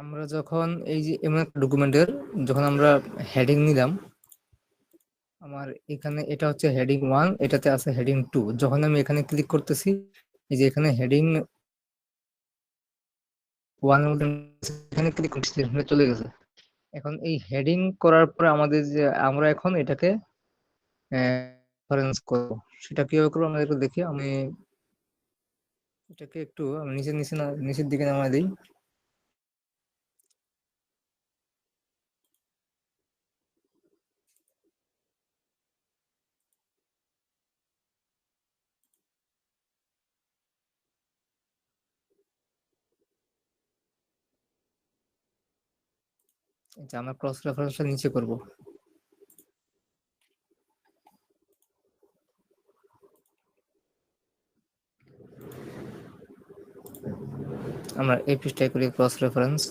আমরা যখন এই যে এমন একটা ডকুমেন্টের যখন আমরা হেডিং নিলাম, আমার এখানে এটা হচ্ছে হেডিং 1, এটাতে আছে হেডিং 2। যখন আমি এখানে ক্লিক করতেছি, এই যে এখানে হেডিং 1 এর মধ্যে এখানে ক্লিক করতেছি, এখানে চলে গেছে। এখন এই হেডিং করার পরে আমাদের যে আমরা এখন এটাকে রেফারেন্স করব, সেটা কিভাবে করবো আমরা একটু দেখি। আমি এটাকে একটু আমি নিচের দিকে নামাই দিই। যে আমরা ক্রস রেফারেন্সটা নিচে করব। আমরা এই পৃষ্ঠায় করি ক্রস রেফারেন্স।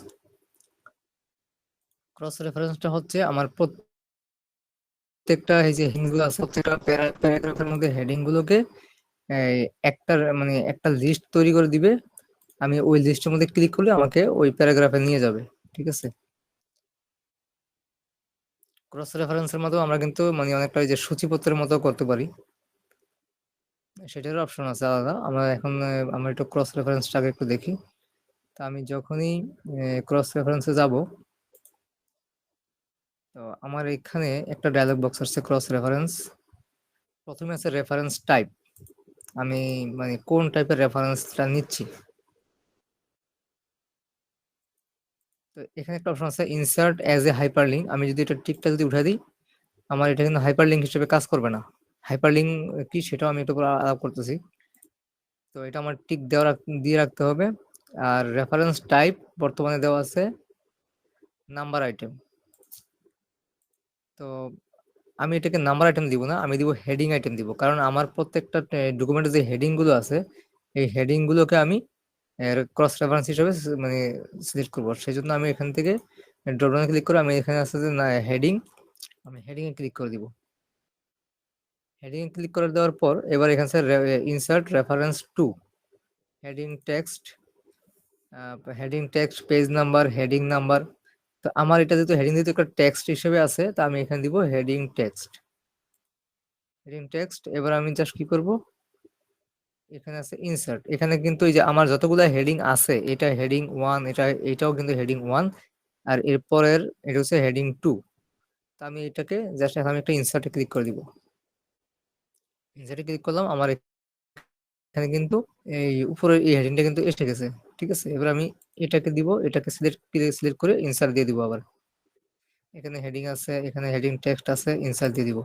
ক্রস রেফারেন্সটা হচ্ছে আমার প্রত্যেকটা এই যে হেডিং গুলো আছে, প্রত্যেকটা প্যারাগ্রাফের মধ্যে হেডিং গুলোকে একটা লিস্ট তৈরি করে দিবে। আমি ওই লিস্টের মধ্যে ক্লিক করলে আমাকে ওই প্যারাগ্রাফে নিয়ে যাবে। ঠিক আছে। ক্রস রেফারেন্সের মতো আমরা কিন্তু অনেকটা ওই যে সূচিপত্রের মতো করতে পারি, সেটারও অপশন আছে আলাদা। আমরা একটু ক্রস রেফারেন্সটাকে একটু দেখি। তা আমি যখনই ক্রস রেফারেন্সে যাব, তো আমার এখানে একটা ডায়লগ বক্স আসছে ক্রস রেফারেন্স। প্রথমে আছে রেফারেন্স টাইপ। আমি কোন টাইপের রেফারেন্সটা নিচ্ছি। তো এখানে একটা অপশন আছে ইনসার্ট অ্যাজ এ হাইপারলিংক। আমি যদি এটা টিকটা যদি উঠাই দিই, আমার এটা কিন্তু হাইপারলিংক হিসেবে কাজ করবে না। হাইপারলিংক কি সেটাও আমি একটু পরে আলাপ করতেছি। তো এটা আমার টিক দিয়ে রাখতে হবে। আর রেফারেন্স টাইপ বর্তমানে দেওয়া আছে নাম্বার আইটেম। তো আমি এটাকে নাম্বার আইটেম দিব না, আমি দিব হেডিং আইটেম দিব। কারণ আমার প্রত্যেকটা ডকুমেন্টে যে হেডিং গুলো আছে, এই হেডিং গুলোকে আমি ক্রস রেফারেন্স হিসেবে সিলেক্ট করবো। সেই জন্য আমি এখান থেকে ড্রপডাউনে ক্লিক করে আমি এখানে আছে যে হেডিং, আমি হেডিং এ ক্লিক করে দিব। হেডিং এ ক্লিক করে দেওয়ার পর এবার এখানে insert reference to heading text page number heading number. তো আমার এটা যেহেতু হেডিং যেহেতু একটা টেক্সট হিসেবে আছে, তা আমি এখানে দিব হেডিং টেক্সট। এবার আমি জাস্ট কি করব, এখানে আছে ইনসার্ট। এখানে কিন্তু এই যে আমার যতগুলো হেডিং আছে, এটা হেডিং 1, এটাও কিন্তু হেডিং 1, আর এরপরের এটা হচ্ছে হেডিং 2। তো আমি এটাকে জাস্ট এখন আমি একটা ইনসার্টে ক্লিক করে দিব। ইনসার্টে ক্লিক করলাম, আমার এখানে কিন্তু এই উপরের এই হেডিংটা কিন্তু এসে গেছে। ঠিক আছে। এবার আমি এটাকে দিব, এটাকে সিলেক্ট করে ইনসার্ট দিয়ে দিব। আবার এখানে হেডিং আছে, এখানে হেডিং টেক্সট আছে, ইনসার্ট দিয়ে দিব।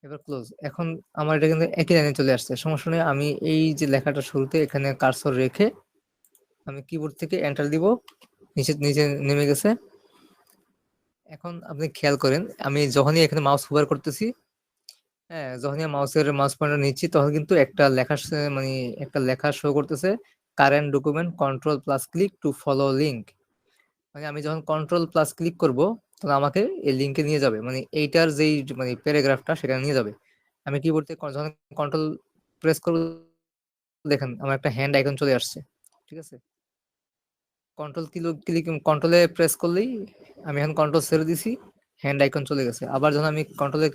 এবার ক্লোজ। এখন আমার এটা কিন্তু একই লাইনে চলে আসছে, সমস্যা নেই। আমি এই যে লেখাটা শুরুতে এখানে কার্সর রেখে আমি কিবোর্ড থেকে এন্টার দিব, নিচে নিচে নেমে গেছে। এখন আপনি খেয়াল করেন, আমি যখনই এখানে মাউস হুভার করতেছি, হ্যাঁ, যখনই মাউস পয়েন্টার নিচ্ছি, তখন কিন্তু একটা লেখা শো করতেছে, current document control plus click to follow link. আমি যখন কন্ট্রোল প্লাস ক্লিক করব, তখন আমাকে এই লিঙ্কে নিয়ে যাবে, এইটার যেই প্যারাগ্রাফটা সেটা নিয়ে যাবে। আমি কিবোর্ড থেকে যখন কন্ট্রোল প্রেস করব, দেখেন আমার একটা হ্যান্ড আইকন চলে আসছে। ঠিক আছে। কন্ট্রোলে প্রেস করলেই, আমি এখন কন্ট্রোল ছেড়ে দিছি, হ্যান্ড আইকন চলে গেছে। আবার যখন আমি কন্ট্রোলে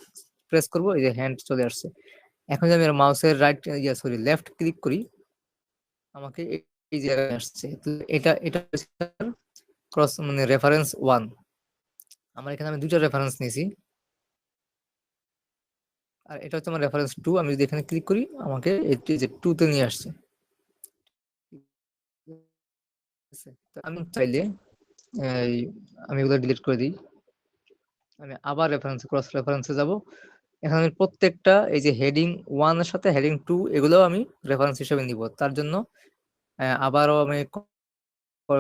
প্রেস করব, এই যে হ্যান্ড চলে আসছে। এখন যদি আমি মাউসের লেফট ক্লিক করি, আমাকে এই জায়গায় আসছে। তো এটা এটা ক্রস রেফারেন্স 1। আমার এখানে আমি দুইটা রেফারেন্স নিয়েছি, আর এটা হচ্ছে আমার রেফারেন্স 2। আমি যদি এখানে ক্লিক করি, আমাকে এটি যে 2 তে নিয়ে আসছে। ঠিক আছে? তো আমি চাইলে এই আমি এগুলো ডিলিট করে দিই। আমি আবার ক্রস রেফারেন্সে যাব। এখন আমি প্রত্যেকটা এই যে হেডিং 1 এর সাথে হেডিং 2 এগুলোও আমি রেফারেন্স হিসেবে নিব। তার জন্য আবারও আমি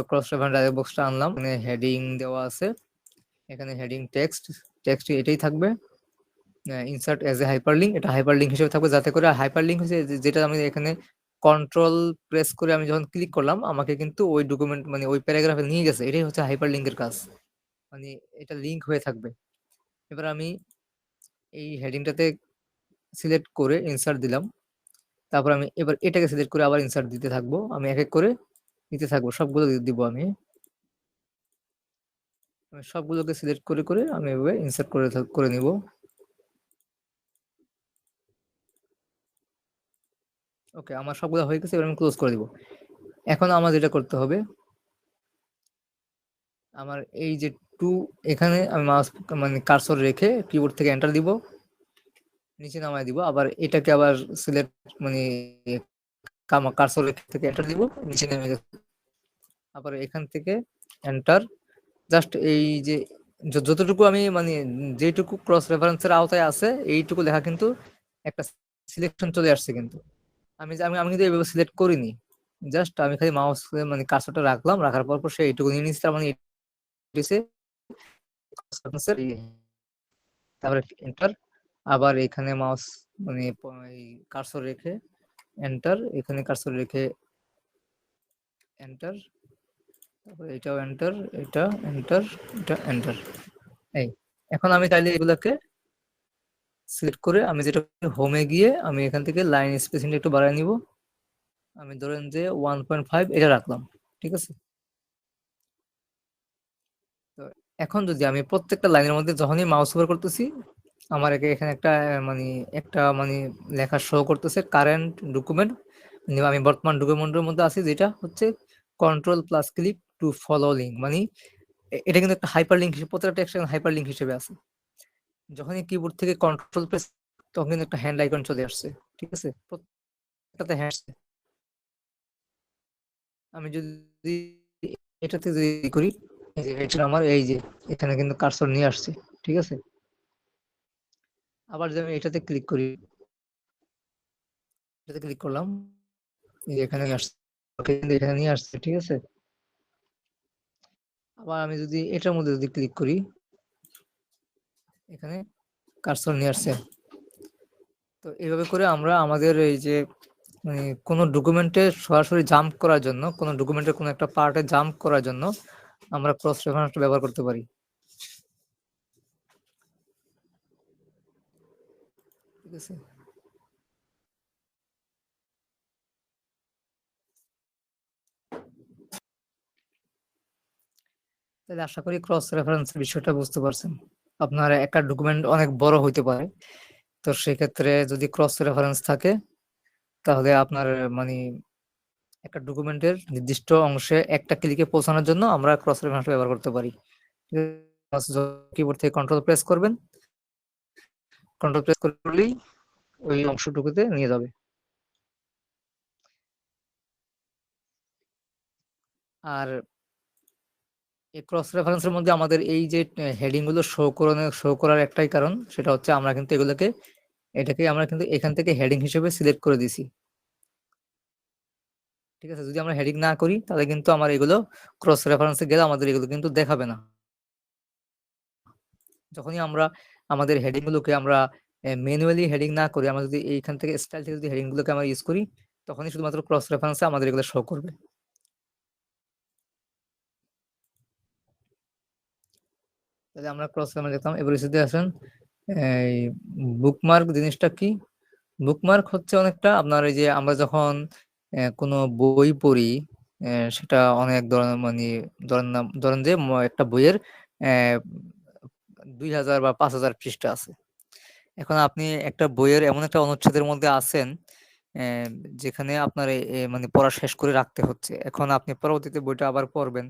ক্রস রেফারেন্স ডায়লগ বক্সটা আনলাম। এখানে হেডিং দেওয়া আছে, এখানে হেডিং টেক্সট এটাই থাকবে। ইনসার্ট এজ এ হাইপারলিংক, এটা হাইপারলিংক হিসেবে থাকবে, যাতে করে হাইপারলিংক হচ্ছে যেটা আমি এখানে কন্ট্রোল প্রেস করে আমি যখন ক্লিক করলাম, আমাকে কিন্তু ওই ডকুমেন্ট ওই প্যারাগ্রাফে নিয়ে গেছে। এটাই হচ্ছে হাইপারলিংকের কাজ, মানে এটা লিংক হয়ে থাকবে। এবার আমি এই হেডিংটাতে সিলেক্ট করে ইনসার্ট দিলাম। তারপর আমি এবার এটাকে সিলেক্ট করে আবার ইনসার্ট দিতে থাকবো। আমি এক এক করে দিতে থাকবো, সবগুলো দিব আমি। আমি সবগুলোকে সিলেক্ট করে করে আমি এভাবে ইনসার্ট করে নিব। ওকে, আমার সবগুলো হয়ে গেছে, এবার আমি ক্লোজ করে দিব। এখন আমার যেটা করতে হবে, আমার এই যে টু, এখানে আমি মাউস মানে কার্সর রেখে কিবোর্ড থেকে এন্টার দিব, নিচে নামায় দিব, আবার এটাকে আবার সিলেক্ট মানে কার্সর রেখে থেকে এন্টার দিব, নিচে নেমে গেছে। আবার এখান থেকে এন্টার, জাস্ট এই যে যতটুকু আমি মানে যেটুকু ক্রস রেফারেন্সের আওতায় আছে এইটুকু লেখা কিন্তু একটা সিলেকশন চলে আসছে কিন্তু। আমি কিন্তু এইভাবে সিলেক্ট করিনি, জাস্ট আমি খালি মাউস মানে কার্সরটা রাখলাম, রাখার পর পর সে এইটুকু নিয়ে নিচ্ছে, তার মানে তারপরে এন্টার, আবার এখানে মাউস মানে কার্সর রেখে এন্টার, এখানে কার্সর রেখে এন্টার, তারপরে এটাও এন্টার, এটা এন্টার, এটা এন্টার। এই, এখন আমি চাইলে এগুলাকে সিলেক্ট করে আমি যেটা হোমে গিয়ে আমি এখান থেকে লাইন স্পেসিংটা একটু বাড়ায় নিব। আমি ধরেন যে 1.5 এটা রাখলাম, ঠিক আছে। তো এখন যদি আমি প্রত্যেকটা লাইনের মধ্যে যখনই মাউস ওভার করতেছি, আমার এখানে একটা লেখা শো করতেছে কারেন্ট ডকুমেন্ট, আমি বর্তমান ডকুমেন্টের মধ্যে আছি, যেটা হচ্ছে control plus click to follow link, মানে এটা কিন্তু একটা হাইপার লিঙ্ক হিসেবে, প্রত্যেকটা একটা হাইপার লিঙ্ক হিসেবে আছে। যখনই কিবোর্ড থেকে কন্ট্রোল প্রেস, তখন কিন্তু একটা হ্যান্ড আইকন চলে আসছে, ঠিক আছে, প্রত্যেকটাতে হ্যান্ড। আমি যদি এটাতে যদি করি, এই যে এটা আমার এই যে এখানে কিন্তু কার্সর নিয়ে আসছে, ঠিক আছে। আবার যদি আমি এটাতে ক্লিক করি, এটাতে ক্লিক করলাম, এই যে এখানে আসছে, ওকে, কিন্তু এখানে নিয়ে আসছে, ঠিক আছে। আবার আমি যদি এটার মধ্যে যদি ক্লিক করি, এখানে কার্সর নিয়ে আসছে। তো এইভাবে করে আমরা আমাদের এই যে মানে কোনো ডকুমেন্টে সরাসরি জাম্প করার জন্য, কোনো ডকুমেন্টের কোনো একটা পার্টে জাম্প করার জন্য আমরা ক্রস রেফারেন্স ব্যবহার করতে পারি, ঠিক আছে। তাহলে আশা করি ক্রস রেফারেন্সের বিষয়টা বুঝতে পারছেন। আপনার একটা ডকুমেন্ট অনেক বড় হইতে পারে, তো সেক্ষেত্রে যদি ক্রস রেফারেন্স থাকে, তাহলে আপনার মানে একটা ডকুমেন্টের নির্দিষ্ট অংশে একটা ক্লিকে পৌঁছানোর জন্য আমরা ক্রস রেফারেন্স ব্যবহার করতে পারি। কিবোর্ড থেকে কন্ট্রোল প্রেস করবেন, কন্ট্রোল প্রেস করলেই ওই অংশটুকুতে নিয়ে যাবে। আর এই ক্রস রেফারেন্সের মধ্যে আমাদের এই যে হেডিং গুলো শো করার একটাই কারণ, সেটা হচ্ছে আমরা কিন্তু এটাকে আমরা কিন্তু এখান থেকে হেডিং হিসেবে সিলেক্ট করে দিছি, ঠিক আছে। যদি আমরা হেডিং না করি, তাহলে কিন্তু আমার এগুলো ক্রস রেফারেন্সে গেলে আমাদের এগুলো কিন্তু দেখাবে না। যখনই আমরা আমাদের হেডিং গুলোকে আমরা ম্যানুয়ালি হেডিং না করি, আমরা যদি এইখান থেকে স্টাইল থেকে যদি হেডিং গুলোকে আমরা ইউজ করি, তখনই শুধুমাত্র ক্রস রেফারেন্সে আমাদের এগুলো শো করবে। তাহলে আমরা ক্রস রেফারেন্স দেখলাম, এবার যদি আসেন এই বুকমার্ক জিনিসটা কি। বুকমার্ক হচ্ছে অনেকটা আপনার এই যে আমরা যখন কোনো বই পড়ি, সেটা অনেক ধরনের মানে ধরেন যে একটা বইয়ের 2000 বা 5000 পৃষ্ঠা আছে। এখন আপনি একটা বইয়ের এমন একটা অনুচ্ছেদের মধ্যে আছেন, আহ, যেখানে আপনার মানে পড়া শেষ করে রাখতে হচ্ছে। এখন আপনি পরবর্তীতে বইটা আবার পড়বেন,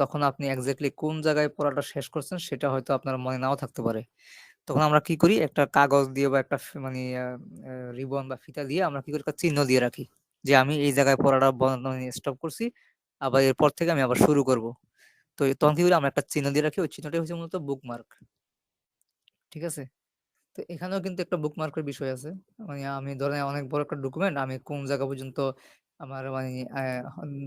তখন আপনি এক্স্যাক্টলি কোন জায়গায় পড়াটা শেষ করছেন সেটা হয়তো আপনার মনে নাও থাকতে পারে। তখন আমরা কি করি, একটা কাগজ দিয়ে বা একটা মানে রিবন বা ফিতা দিয়ে আমরা কি করি, একটা চিহ্ন দিয়ে রাখি যে আমি এই জায়গায় পড়াটা স্টপ করছি, আবার এরপর থেকে আমি আবার শুরু করব। তো তখন কি করি, আমরা একটা চিহ্ন দিয়ে রাখি, ওই চিহ্নটাই হচ্ছে মূলত বুকমার্ক, ঠিক আছে। তো এখানেও কিন্তু একটা বুকমার্কের বিষয় আছে। মানে আমি ধরেন অনেক বড় একটা ডকুমেন্ট, আমি কোন জায়গা পর্যন্ত আমার মানে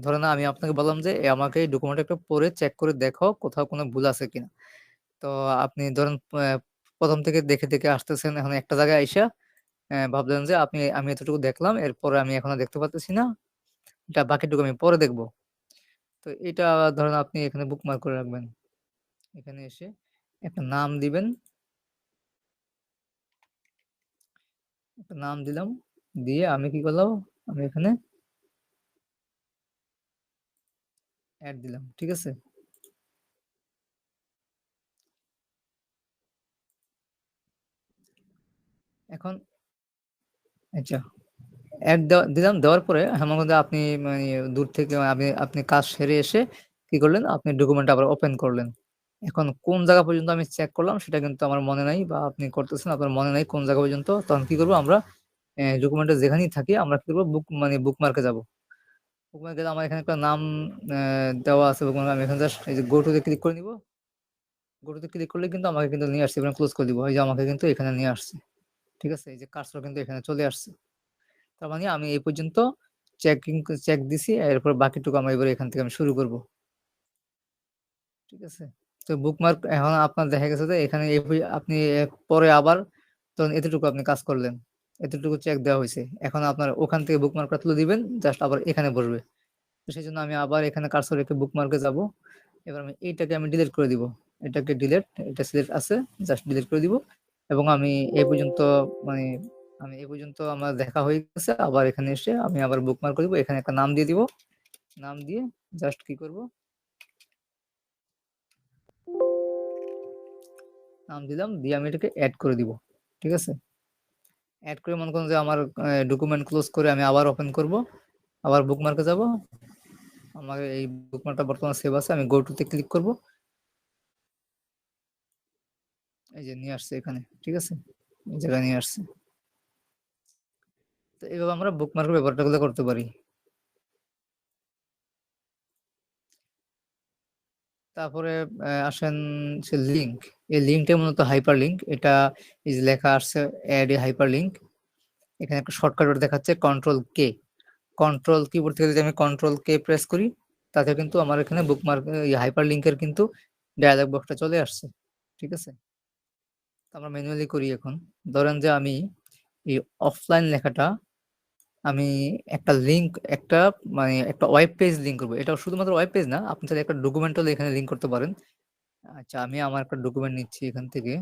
ধরেন আমি আপনাকে বললাম যে আমাকে এই ডকুমেন্ট একটু পড়ে চেক করে দেখো কোথাও কোনো ভুল আছে কিনা। তো আপনি ধরেন প্রথম থেকে দেখে দেখে আসতেছেন, এখন একটা জায়গায় আইসা ভাবলেন যে আমি এতটুকু দেখলাম, এরপরে আমি এখনো দেখতে পাচ্ছি না, এটা বাকিটুকু আমি পরে দেখবো। তো এটা ধরেন আপনি এখানে বুকমার্ক করে রাখবেন, এখানে এসে একটা নাম দিবেন, একটা নাম দিলাম, দিয়ে আমি কি করলাম, আমি এখানে অ্যাড দিলাম, ঠিক আছে। এখন আচ্ছা, অ্যাড দেওয়া দিলাম, দেওয়ার পরে আমার মধ্যে আপনি মানে দূর থেকে আপনি আপনি কাজ সেরে এসে কি করলেন? আপনি ডকুমেন্ট আবার ওপেন করলেন। এখন কোন জায়গা পর্যন্ত আমি চেক করলাম সেটা কিন্তু আমার মনে নাই, বা আপনি করতেছেন আপনার মনে নাই কোন জায়গা পর্যন্ত। তখন কি করব আমরা, ডকুমেন্টে যেখানেই থাকি আমরা কি করব, বুকমার্কে যাব। বুকমার্কে গেলে আমার এখানে একটা নাম অ্যা দেওয়া আছে বুকমার্ক, আমি এখানে জাস্ট এই যে গো টু তে ক্লিক করে নিব। গো টু তে ক্লিক করলে কিন্তু আমাকে কিন্তু নিয়ে আসছে, এবার ক্লোজ করে দিব। এই যে আমাকে কিন্তু এখানে নিয়ে আসছে। ঠিক আছে? এই যে কার্সর কিন্তু এখানে চলে আসছে। তার মানে আমি এই পর্যন্ত চেক দিছি। এরপর বাকিটুকু আমরা এবার এখান থেকে আমি শুরু করব। ঠিক আছে? তো বুকমার্ক এখন আপনার দেখা গেছে যে এখানে আপনি পরে আবার ধরুন এতটুকু আপনি কাজ করলেন। এতটুকু চেক দেওয়া হইছে। এখন আপনার ওখান থেকে বুকমার্কটা তুলে দিবেন। জাস্ট আবার এখানে বসবে। তো সেজন্য আমি আবার এখানে কার্সর রেখে বুকমার্কে যাব। এবার আমি এইটাকে আমি ডিলিট করে দিব। এটাকে ডিলিট, এটা সিলেক্ট আছে। জাস্ট ডিলিট করে দিব। এবং আমি এই পর্যন্ত মানে আমি এই পর্যন্ত আমার দেখা হয়ে গেছে। আবার এখানে এসে আমি আবার বুকমার্ক করে দিব। এখানে একটা নাম দিয়ে দিব। নাম দিয়ে জাস্ট কি করব? নাম দিলাম, দিয়ে আমি এটাকে এড করে দিব। ঠিক আছে? এড করে মনে করুন যে আমার ডকুমেন্ট ক্লোজ করে আমি আবার ওপেন করব। আবার বুকমার্কে যাব। আমার এই বুকমার্কটা বর্তমানে সেভ আছে। আমি গো টু তে ক্লিক করব। এই যে নিয়ে আসছে এখানে। ঠিক আছে? এই জায়গায় নিয়ে আসছে। তো এভাবে আমরা বুকমার্কের ব্যাপারটা করতে পারি। তারপরে আসেন সে লিঙ্ক। এই লিঙ্কটা মূলত হাইপারলিংক। এটা এই যে লেখা আসছে এড এ হাইপারলিংক। এখানে একটা শর্টকাট দেখাচ্ছে কন্ট্রোল কে। কন্ট্রোল কিবোর্ড থেকে যদি আমি কন্ট্রোল কে প্রেস করি, তাতে কিন্তু আমার এখানে বুকমার্ক এই হাইপারলিংকের কিন্তু ডায়ালগ বক্সটা চলে আসছে। ঠিক আছে? তো আমরা ম্যানুয়ালি করি এখন। ধরেন যে আমি এই অফলাইন লেখাটা আমি একটা লিঙ্ক, একটা একটা ওয়েব পেজ লিঙ্ক করব। এটা শুধুমাত্র ওয়েব পেজ না, আপনি চাইলে একটা ডকুমেন্টও এখানে লিঙ্ক করতে পারেন। আচ্ছা, আমি আমার একটা ডকুমেন্ট নিচ্ছি এখান থেকে।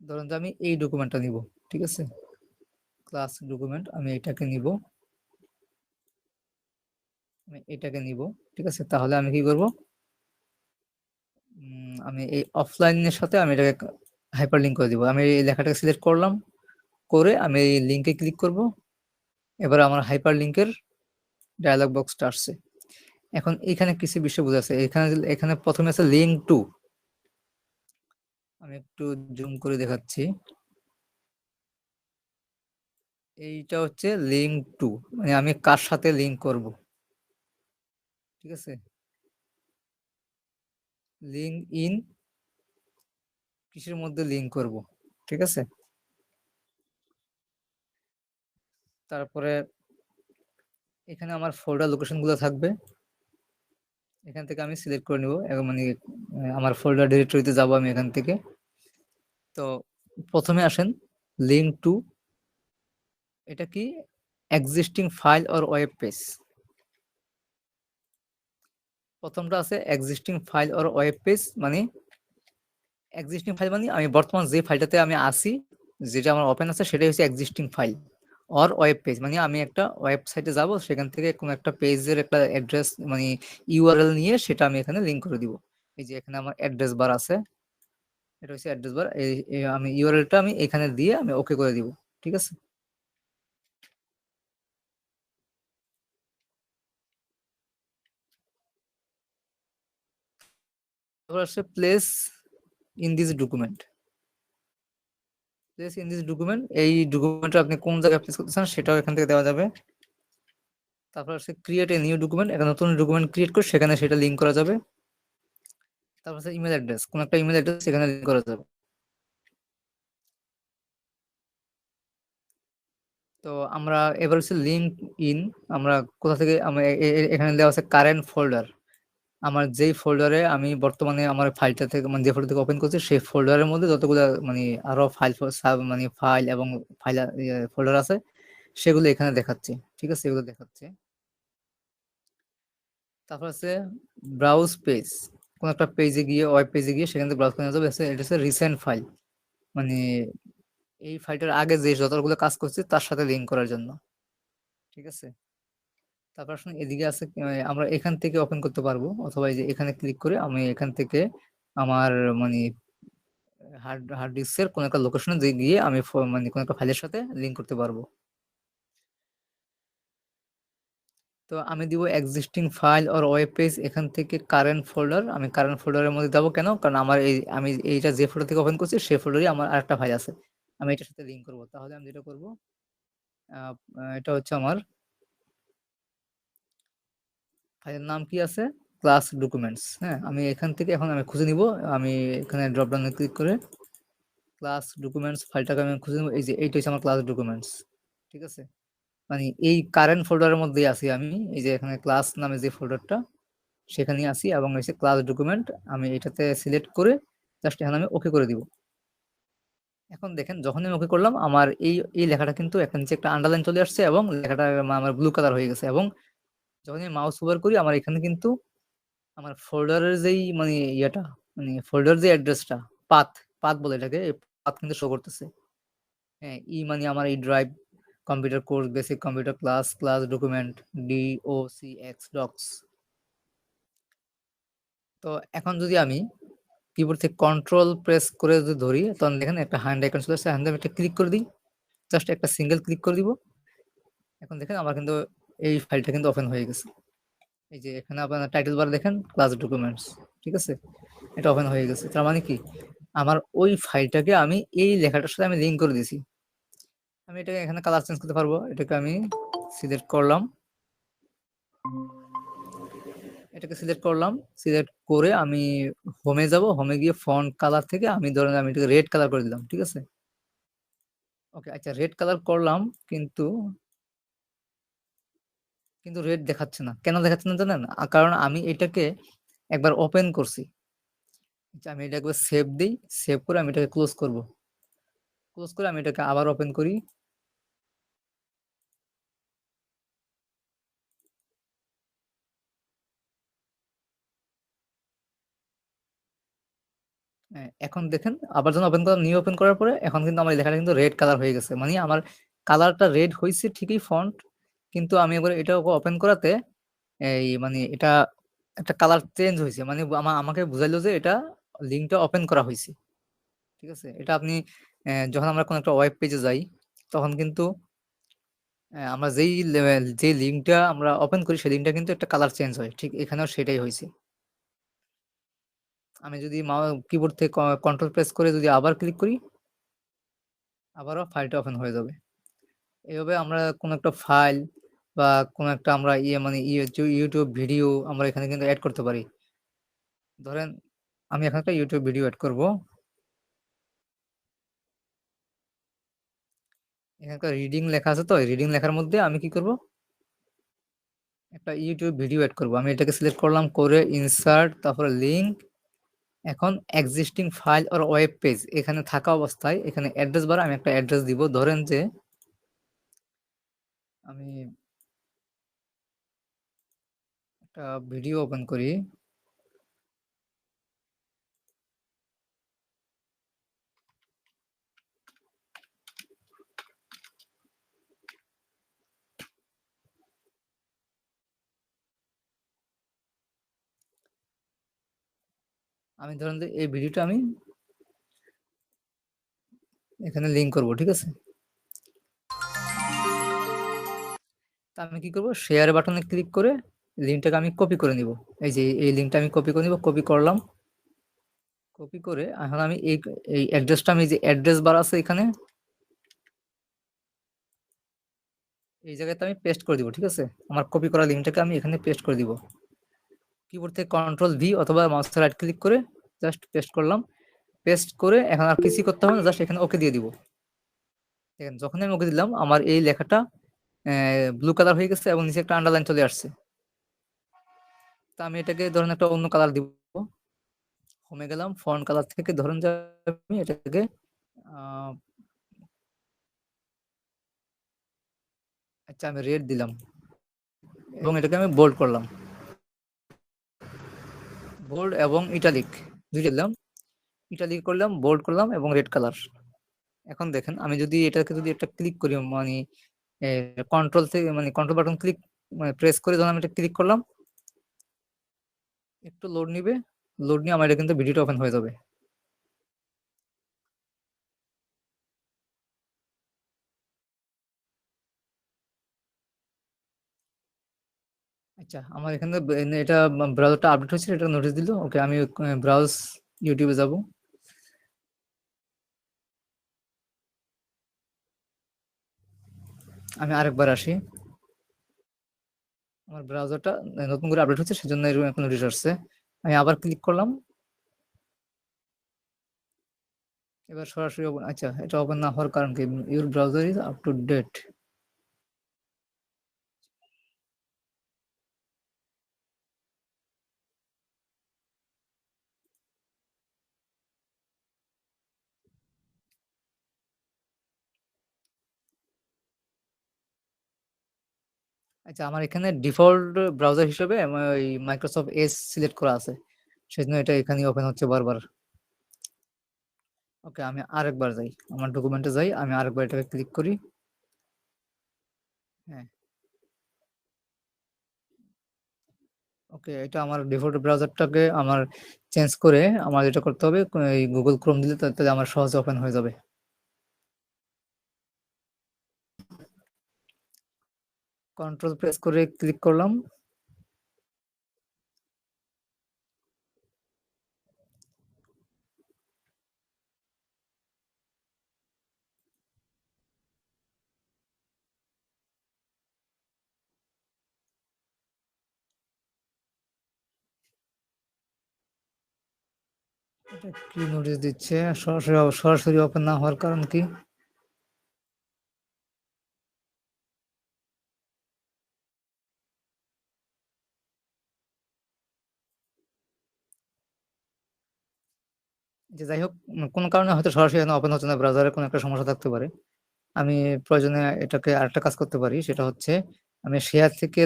ধরেন যে আমি এই ডকুমেন্টটা নিব। ঠিক আছে? ক্লাস ডকুমেন্ট, আমি এটাকে নিব। আমি এটাকে নিব। ঠিক আছে? তাহলে আমি কি করব? আমি এই অফলাইনের সাথে আমি এটাকে হাইপারলিংক করে দিব। আমি এই লেখাটাকে সিলেক্ট করলাম। করে আমি এই লিঙ্কে ক্লিক করব। এবার আমার হাইপারলিংকের ডায়ালগ বক্সটা আসছে। এখন এখানে কিছু বিষয় বোঝা আছে। এখানে এখানে ১ম এ আছে লিঙ্ক টু। আমি একটু জুম করে দেখাচ্ছি। এইটা হচ্ছে লিঙ্ক টু, মানে আমি কার সাথে লিঙ্ক করব। ঠিক আছে? লিঙ্ক ইন, কিসের মধ্যে লিঙ্ক করব। ঠিক আছে? তারপরে এখানে আমার ফোল্ডার লোকেশন গুলো থাকবে। এখান থেকে আমি সিলেক্ট করে নিব এবং আমার ফোল্ডার ডিরেক্টরিতে যাব আমি এখান থেকে। তো ১ম এ আসেন লিঙ্ক টু, এটা কি? Existing file or web page. ১ম টা আছে existing file or web page, মানে এক্সিস্টিং ফাইল মানে আমি বর্তমান যে ফাইলটাতে আমি আছি, যেটা আমার ওপেন আছে সেটাই হচ্ছে existing file. Or web page মানে আমি একটা ওয়েবসাইটে যাব, সেখান থেকে কোনো একটা পেজের একটা অ্যাড্রেস ইউআরএল নিয়ে সেটা আমি এখানে লিঙ্ক করে দিব। এই যে এখানে আমার অ্যাড্রেস বার আছে। এটা হচ্ছে অ্যাড্রেস বার। আমি ইউআরএলটা আমি এখানে দিয়ে আমি ওকে করে দিব। ঠিক আছে? তারপর আসছে place in this document. Place in this document, এই ডকুমেন্টটা আপনি কোন জায়গায় প্লেস করতে চান সেটাও এখান থেকে দেওয়া যাবে। তারপর হচ্ছে ক্রিয়েট এ নিউ ডকুমেন্ট, একটা নতুন ডকুমেন্ট ক্রিয়েট করে সেখানে সেটা লিঙ্ক করা যাবে। তারপর হচ্ছে ইমেল অ্যাড্রেস, কোন একটা ইমেল অ্যাড্রেস সেখানে লিঙ্ক করা যাবে। তো আমরা এবার হচ্ছে লিঙ্ক ইন, আমরা কোথা থেকে আমরা এখানে দেওয়া আছে কারেন্ট ফোল্ডার। আমার যেই ফোল্ডারে আমি বর্তমানে আমার ফাইলটা থেকে যে ফোল্ডার থেকে ওপেন করছি সেই ফোল্ডারের মধ্যে যতগুলো আরো ফাইল এবং ফাইল ফোল্ডার আছে সেগুলো এখানে দেখাচ্ছে। ঠিক আছে? এগুলো দেখাচ্ছে। তারপর আছে ব্রাউজ পেজ, কোন একটা পেজে গিয়ে ওয়েব পেজে গিয়ে সেখান থেকে ব্রাউজ করে নেওয়া যাবে। এটা হচ্ছে রিসেন্ট ফাইল, মানে এই ফাইলটার আগে যে যতগুলো কাজ করছে তার সাথে লিঙ্ক করার জন্য। ঠিক আছে? তারপর আসুন এদিকে আছে আমরা এখান থেকে ওপেন করতে পারবো, অথবা এই যে এখানে ক্লিক করে আমি এখান থেকে আমার মানে হার্ড হার্ড ডিস্কের কোন একটা লোকেশনে গিয়ে আমি মানে কোন একটা ফাইলের সাথে লিংক করতে পারবো। তো আমি দিব existing file or web page, এখান থেকে কারেন্ট ফোল্ডার, আমি কারেন্ট ফোল্ডারের মধ্যে যাবো কেন, কারণ আমার আমি এইটা যে ফোল্ডার থেকে ওপেন করছি সেই ফোল্ডারই আমার আরেকটা ফাইল আছে, আমি এটার সাথে লিংক করবো। তাহলে আমি যেটা করবো, এটা হচ্ছে আমার ফাইলের নাম কি আছে, ক্লাস ডকুমেন্টস। হ্যাঁ, আমি এখান থেকে এখন আমি খুঁজে নিব, আমি এখানে ড্রপ ডাউনে ক্লিক করে ক্লাস ডকুমেন্টস ফাইলটাকে আমি খুঁজে নেব। এই যে এইটা হচ্ছে আমার ক্লাস ডকুমেন্টস, ঠিক আছে। মানে এই কারেন্ট ফোল্ডারের মধ্যেই আছি আমি, এই যে এখানে ক্লাস নামে যে ফোল্ডারটা সেখানেই আছি, এবং হচ্ছে ক্লাস ডকুমেন্ট আমি এটাতে সিলেক্ট করে জাস্ট এখানে আমি ওকে করে দিব। এখন দেখেন যখন আমি ওকে করলাম আমার এই এই লেখাটা কিন্তু এখন নিচে একটা আন্ডারলাইন চলে আসছে এবং লেখাটা আমার ব্লু কালার হয়ে গেছে, এবং যখন আমি মাউস ওভার করি আমার এখানে কিন্তু আমার ফোল্ডারের যেই মানে ইয়েটা, মানে ফোল্ডার যে অ্যাড্রেসটা, পাথ পাথ বলে এটাকে, পাথ কিন্তু শো করতেছে। হ্যাঁ, মানে আমার এই drive, computer course, basic computer class, class document, DOCX docx. তো এখন যদি আমি কিবোর্ড থেকে কন্ট্রোল প্রেস করে যদি ধরি, তখন দেখেন একটা হ্যান্ড আইকন চলে আসছে, হ্যান্ড আমি একটা ক্লিক করে দিই, জাস্ট একটা সিঙ্গেল ক্লিক করে দিব। এখন দেখেন আমার কিন্তু এই ফাইলটা কিন্তু ওপেন হয়ে গেছে। এই যে এখানে আপনার টাইটেল বার দেখেন ক্লাস ডকুমেন্টস, ঠিক আছে, এটা ওপেন হয়ে গেছে। তার মানে কি, আমার ওই ফাইলটাকে আমি এই লেখাটার সাথে আমি লিঙ্ক করে দিয়েছি। আমি এটাকে এখানে কালার চেঞ্জ করতে পারবো, এটাকে আমি সিলেক্ট করলাম, এটাকে সিলেক্ট করলাম, সিলেক্ট করে আমি হোমে যাব, হোমে গিয়ে ফন্ট কালার থেকে আমি ধরেন আমি এটাকে রেড কালার করে দিলাম, ঠিক আছে। ওকে, আচ্ছা রেড কালার করলাম, কিন্তু কিন্তু রেড দেখাচ্ছে না, কেন দেখাচ্ছে না জানেন? কারণ আমি এটাকে একবার ওপেন করছি। আচ্ছা, আমি এটা একবার সেভ দিই, সেভ করে আমি এটাকে ক্লোজ করব, ক্লোজ করে আমি এটাকে আবার ওপেন করি। হ্যাঁ, এখন দেখেন আবার যখন ওপেন করলাম, নিউ ওপেন করার পরে এখন কিন্তু আমার লেখাটা কিন্তু রেড কালার হয়ে গেছে, মানে আমার কালারটা রেড হয়েছে ঠিকই ফন্ট, কিন্তু আমি একবার এটা ওপেন করাতে এই মানে এটা একটা কালার চেঞ্জ হয়েছে, মানে আমাকে বুঝাইলো যে এটা লিঙ্কটা ওপেন করা হয়েছে, ঠিক আছে। এটা আপনি যখন আমরা কোনো একটা ওয়েব পেজে যাই তখন কিন্তু আমরা যে লিঙ্কটা আমরা ওপেন করি সেই লিঙ্কটা কিন্তু একটা কালার চেঞ্জ হয়, ঠিক এখানেও সেটাই হয়েছে। আমি যদি কিবোর্ড থেকে কন্ট্রোল প্রেস করে যদি আবার ক্লিক করি, আবারও ফাইলটা ওপেন হয়ে যাবে। এভাবে আমরা কোনো একটা ফাইল বা কোনো একটা আমরা মানে ইউটিউব ভিডিও আমরা এখানে কিন্তু অ্যাড করতে পারি। ধরেন আমি এখন একটা ইউটিউব ভিডিও অ্যাড করব, এখানে একটা রিডিং লেখা আছে, তো রিডিং লেখার মধ্যে আমি কি করব, একটা ইউটিউব ভিডিও অ্যাড করব। আমি এটাকে সিলেক্ট করলাম, করে ইনসার্ট, তারপরে লিংক। এখন existing file or web page এখানে থাকা অবস্থায় এখানে অ্যাড্রেস বার আমি একটা অ্যাড্রেস দিব, ধরেন যে আমি একটা ভিডিও ওপেন করি, আমি ধরেন যে এই ভিডিওটা আমি এখানে লিংক করব, ঠিক আছে। তা আমি কি করব, শেয়ার বাটনে ক্লিক করে লিঙ্কটাকে আমি কপি করে নিব। এই যে এই লিঙ্কটা আমি কপি করে নিব, কপি করলাম, কপি করে এখন আমি এই এই অ্যাড্রেসটা, আমি যে অ্যাড্রেস বার আছে এখানে এই জায়গাতে আমি পেস্ট করে দিব, ঠিক আছে। আমার কপি করা লিঙ্কটাকে আমি এখানে পেস্ট করে দিব, কিবোর্ড থেকে কন্ট্রোল ভি অথবা মাউসে রাইট ক্লিক করে জাস্ট পেস্ট করলাম। পেস্ট করে এখন আর কিছুই করতে হবে না, জাস্ট এখানে ওকে দিয়ে দিব। দেখেন যখন আমি ওকে দিলাম আমার এই লেখাটা ব্লু কালার হয়ে গেছে এবং নিচে একটা আন্ডারলাইন চলে আসছে। তা আমি এটাকে ধরেন একটা অন্য কালার দিব, হোমে গেলাম, ফন্ট কালার থেকে ধরেন যে আমি এটাকে আহ, আচ্ছা আমি রেড দিলাম এবং এটাকে আমি বোল্ড করলাম, বোল্ড এবং ইটালিক দুইটা দিলাম, ইটালিক করলাম, বোল্ড করলাম এবং রেড কালার। এখন দেখেন আমি যদি এটাকে যদি একটা ক্লিক করি, মানে কন্ট্রোল থেকে মানে কন্ট্রোল বাটন ক্লিক মানে প্রেস করে যখন আমি এটা ক্লিক করলাম, একটু লোড নিবে, লোড নিয়ে আমার এটা কিন্তু ভিডিওটা ওপেন হয়ে যাবে। আচ্ছা, আমার এখানে এটা ব্রাউজারটা আপডেট হয়েছে, এটা নোটিস দিল। ওকে, আমি ব্রাউজ ইউটিউবে যাব। আমি আরেকবার আসি। আমার ব্রাউজারটা নতুন করে আপডেট হচ্ছে, সেজন্য এরকম একটা নোটিশ আসছে। আমি আবার ক্লিক করলাম, এবার সরাসরি ওপেন। আচ্ছা, এটা ওপেন না হওয়ার কারণ কি? Your browser is up to date. আচ্ছা, আমার এখানে ডিফল্ট ব্রাউজার হিসেবে আমার ওই মাইক্রোসফট এজ সিলেক্ট করা আছে, সেজন্য এটা এখানেই ওপেন হচ্ছে বারবার। ওকে, আমি আরেকবার যাই, আমার ডকুমেন্টে যাই, আমি আরেকবার এটাকে ক্লিক করি। হ্যাঁ, ওকে, এটা আমার ডিফল্ট ব্রাউজারটাকে আমার চেঞ্জ করে আমার যেটা করতে হবে, এই গুগল ক্রোম দিলে তাতে আমার সহজে ওপেন হয়ে যাবে। কন্ট্রোল প্রেস করে ক্লিক করলাম। এটা কি নোটিশ দিচ্ছে? সরাসরি সরাসরি ওপেন না হওয়ার কারণ কি? যে যাই হোক, কোনো কারণে হয়তো সরাসরি এখানে ওপেন হচ্ছে না, ব্রাউজারে কোনো একটা সমস্যা থাকতে পারে। আমি প্রয়োজনে এটাকে আরেকটা কাজ করতে পারি, সেটা হচ্ছে আমি শেয়ার থেকে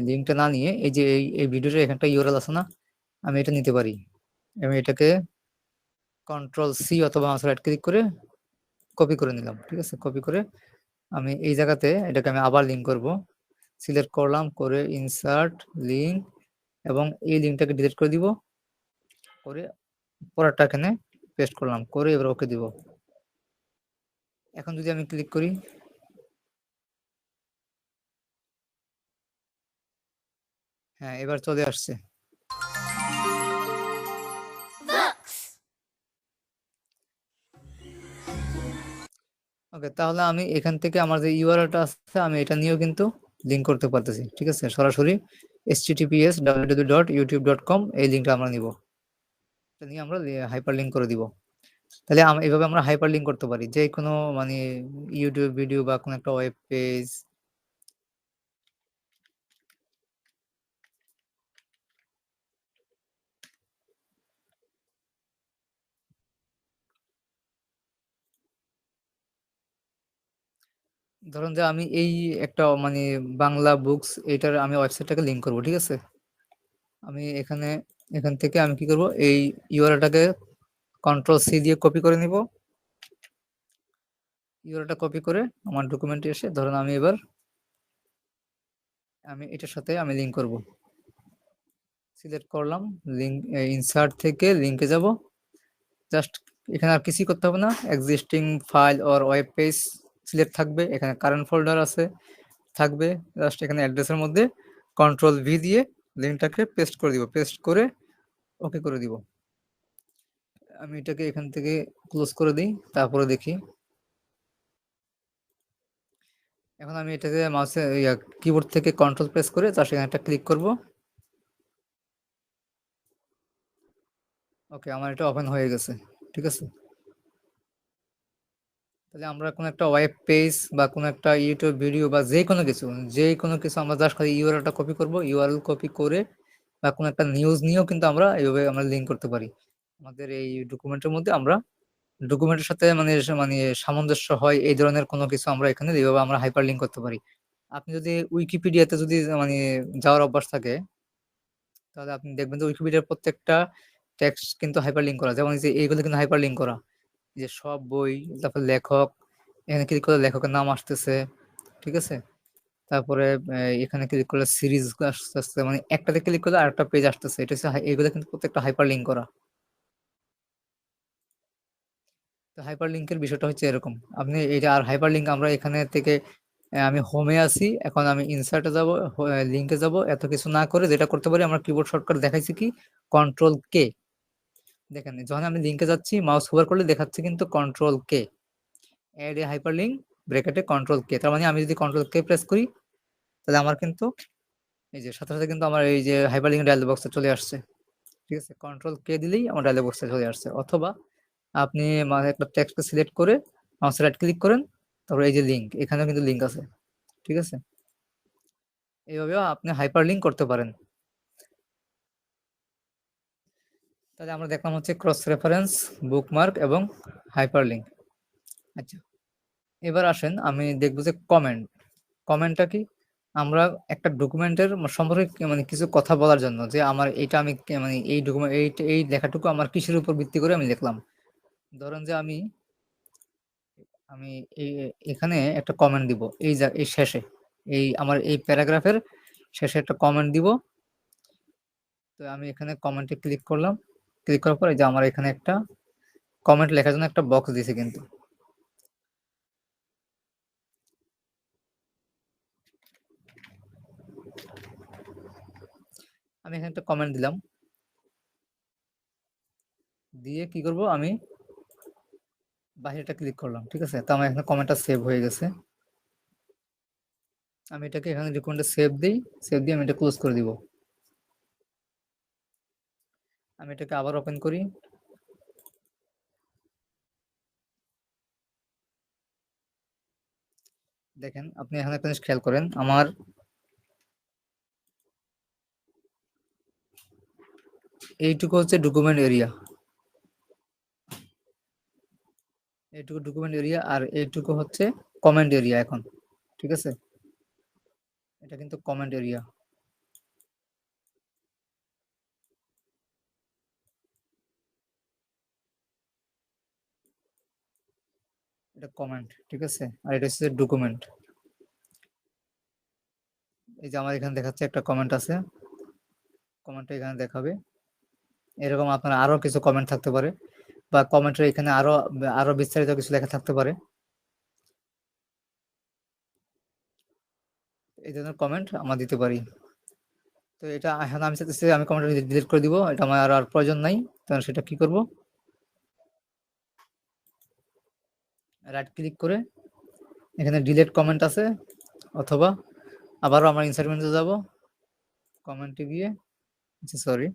লিঙ্কটা না নিয়ে এই যে এই ভিডিওটা এখানটা ইউআরএল আছে না, আমি এটা নিতে পারি। আমি এটাকে কন্ট্রোল সি অথবা মাউস রাইট ক্লিক করে কপি করে নিলাম। ঠিক আছে, কপি করে আমি এই জায়গাতে এটাকে আমি আবার লিঙ্ক করব। সিলেক্ট করলাম, করে ইনসার্ট লিঙ্ক, এবং এই লিঙ্কটাকে ডিলিট করে দিব, করে পরেরটা এখানে পেস্ট করলাম, করে এবার ওকে দিব। এখন যদি আমি ক্লিক করি, হ্যাঁ, এবার চলে আসছে। ওকে, তাহলে আমি এখান থেকে আমার যে ইউআরএলটা আছে আমি এটা নিয়েও কিন্তু লিঙ্ক করতে পারতেছি। ঠিক আছে, সরাসরি https://www.youtube.com এই লিঙ্কটা আমরা নিব, এটা নিয়ে আমরা হাইপার লিঙ্ক করে দিব। তাহলে এইভাবে আমরা হাইপার লিঙ্ক করতে পারি যে কোনো মানে ইউটিউব ভিডিও বা কোনো একটা ওয়েব পেজ। ধরুন যে আমি এই একটা মানে বাংলা বুকস এটার আমি ওয়েবসাইটটাকে লিঙ্ক করব। ঠিক আছে, আমি এখান থেকে আমি কি করব, এই ইউআরএলটাকে কন্ট্রোল সি দিয়ে কপি করে নিব। ইউআরএলটা কপি করে আমার ডকুমেন্টে এসে ধরুন আমি এবার আমি এটার সাথে আমি লিঙ্ক করব। সিলেক্ট করলাম, লিঙ্ক ইনসার্ট থেকে লিঙ্কে যাব। জাস্ট এখানে আর কিছুই করতে হবে না, existing file or web page select থাকবে, এখানে কারেন্ট ফোল্ডার আছে থাকবে। জাস্ট এখানে অ্যাড্রেসের মধ্যে কন্ট্রোল ভি দিয়ে লিঙ্কটাকে পেস্ট করে দিব, পেস্ট করে ওকে করে দিব। আমি এটাকে এখান থেকে ক্লোজ করে দিই, তারপরে দেখি। এখন আমি এটাকে মাউসে কিবোর্ড থেকে কন্ট্রোল প্রেস করে তার সেখানে একটা ক্লিক করব। ওকে, আমার এটা ওপেন হয়ে গেছে। ঠিক আছে, তাহলে আমরা কোনো একটা ওয়েব পেজ বা কোনো একটা ইউটিউব ভিডিও বা যে কোনো কিছু আমরা জাস্ট খালি ইউআরএলটা কপি করব, ইউআরএল কপি করে বা কোনো একটা নিউজ নিয়েও কিন্তু আমরা এইভাবে আমরা লিঙ্ক করতে পারি। আমাদের এই ডকুমেন্টের মধ্যে আমরা ডকুমেন্টের সাথে মানে সামঞ্জস্য হয় এই ধরনের কোনো কিছু আমরা এখানে এইভাবে আমরা হাইপার লিঙ্ক করতে পারি। আপনি যদি উইকিপিডিয়াতে যদি মানে যাওয়ার অভ্যাস থাকে, তাহলে আপনি দেখবেন যে উইকিপিডিয়ার প্রত্যেকটা টেক্সট কিন্তু হাইপার লিঙ্ক করা, যেমন এই যে এইগুলো কিন্তু হাইপার লিঙ্ক করা, যে সব বই, তারপর লেখক, এখানে ক্লিক করলে লেখকের নাম আসতেছে। ঠিক আছে, তারপরে এখানে ক্লিক করলে সিরিজ আসতেছে, মানে একটাতে ক্লিক করলে আরেকটা পেজ আসতেছে। এটা হচ্ছে এগুলো কিন্তু প্রত্যেকটা হাইপার লিঙ্ক করা। তো হাইপার লিঙ্কের বিষয়টা হচ্ছে এরকম, আপনি এটা আর হাইপার লিঙ্ক আমরা এখানে থেকে আমি হোমে আছি, এখন আমি ইনসার্টে যাব, লিঙ্কে যাব, এত কিছু না করে যেটা করতে পারি, আমরা কিবোর্ড শর্টকাট দেখাইছি কি কন্ট্রোল কে। দেখেন যখন আমি লিঙ্কে যাচ্ছি মাউস হোভার করলে দেখাচ্ছে কিন্তু control K, add a hyperlink লিঙ্ক ব্র্যাকেটে কন্ট্রোল কে। তার মানে আমি যদি কন্ট্রোল কে প্রেস করি তাহলে আমার কিন্তু এই যে সাথে সাথে কিন্তু আমার এই যে হাইপার লিঙ্ক ডায়লগ বক্সে চলে আসছে। ঠিক আছে, কন্ট্রোল কে দিলেই আমার ডায়লগ বক্সে চলে আসছে। অথবা আপনি একটা টেক্সটকে সিলেক্ট করে মাউস রাইট ক্লিক করেন, তারপর এই যে লিঙ্ক, এখানেও কিন্তু লিঙ্ক আছে। ঠিক আছে, এইভাবেও আপনি হাইপার লিঙ্ক করতে পারেন। তাহলে আমরা দেখলাম হচ্ছে ক্রস রেফারেন্স, বুকমার্ক এবং হাইপার লিঙ্ক। আচ্ছা, এবার আসেন আমি দেখবো যে কমেন্ট। কমেন্টটা কি, আমরা একটা ডকুমেন্টের সম্পর্কে মানে কিছু কথা বলার জন্য, যে আমার এটা আমি মানে এই ডকুমেন্ট এই লেখাটুকু আমার কিসের উপর ভিত্তি করে আমি লিখলাম। ধরেন যে আমি আমি এই এখানে একটা কমেন্ট দিব, এই শেষে, এই আমার এই প্যারাগ্রাফের শেষে একটা কমেন্ট দিব। তো আমি এখানে কমেন্টে ক্লিক করলাম, ক্লিক করার পরে যে আমার এখানে একটা কমেন্ট লেখার জন্য একটা বক্স দিয়েছে কিন্তু। আমি এখানে একটা কমেন্ট দিলাম, দিয়ে কি করব আমি বাহিরটা ক্লিক করলাম। ঠিক আছে, তো আমার এখানে কমেন্টটা সেভ হয়ে গেছে। আমি এটাকে এখানে ডকুমেন্টে সেভ দিই, সেভ দিয়ে আমি এটা ক্লোজ করে দিব। আমি এটাকে আবার ওপেন করি। দেখেন আপনি এখানে একটা জিনিস খেয়াল করেন, আমার এইটুকু হচ্ছে ডকুমেন্ট এরিয়া, এইটুকু ডকুমেন্ট এরিয়া, আর এইটুকু হচ্ছে কমেন্ট এরিয়া এখন। ঠিক আছে, এটা কিন্তু কমেন্ট এরিয়া। এটা কমেন্ট, ঠিক আছে, আর এটা হচ্ছে ডকুমেন্ট। এই যে আমার এখানে দেখাচ্ছে একটা কমেন্ট আছে, কমেন্টটা এখানে দেখাবে। এরকম আপনার আরো কিছু কমেন্ট থাকতে পারে, বা কমেন্টের এখানে আরো আরো বিস্তারিত কিছু লেখা থাকতে পারে। এই ধরনের কমেন্ট আমরা দিতে পারি। তো এটা এখন আমি চাইতেছি আমি কমেন্টটা ডিলিট করে দিব, এটা আমার আর প্রয়োজন নাই। তখন সেটা কি করব, রাইট ক্লিক করে এখানে ডিলিট কমেন্ট আছে, অথবা আবারও আমার ইনসার্ট মেনুতে যাব, কমেন্টে গিয়ে, আচ্ছা সরি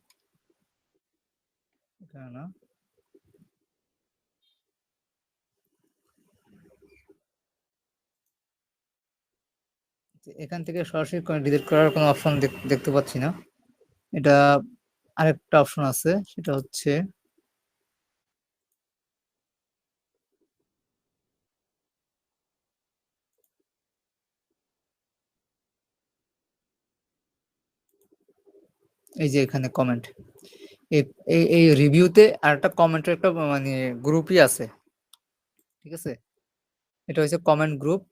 না, এখান থেকে সরাসরি ডিলিট করার কোনো অপশন দেখতে পাচ্ছি না। এটা আরেকটা অপশন আছে, সেটা হচ্ছে এই যে এখানে কমেন্ট, এই এই রিভিউতে আর একটা কমেন্টের একটা মানে গ্রুপই আছে। ঠিক আছে, এটা হচ্ছে কমেন্ট গ্রুপ।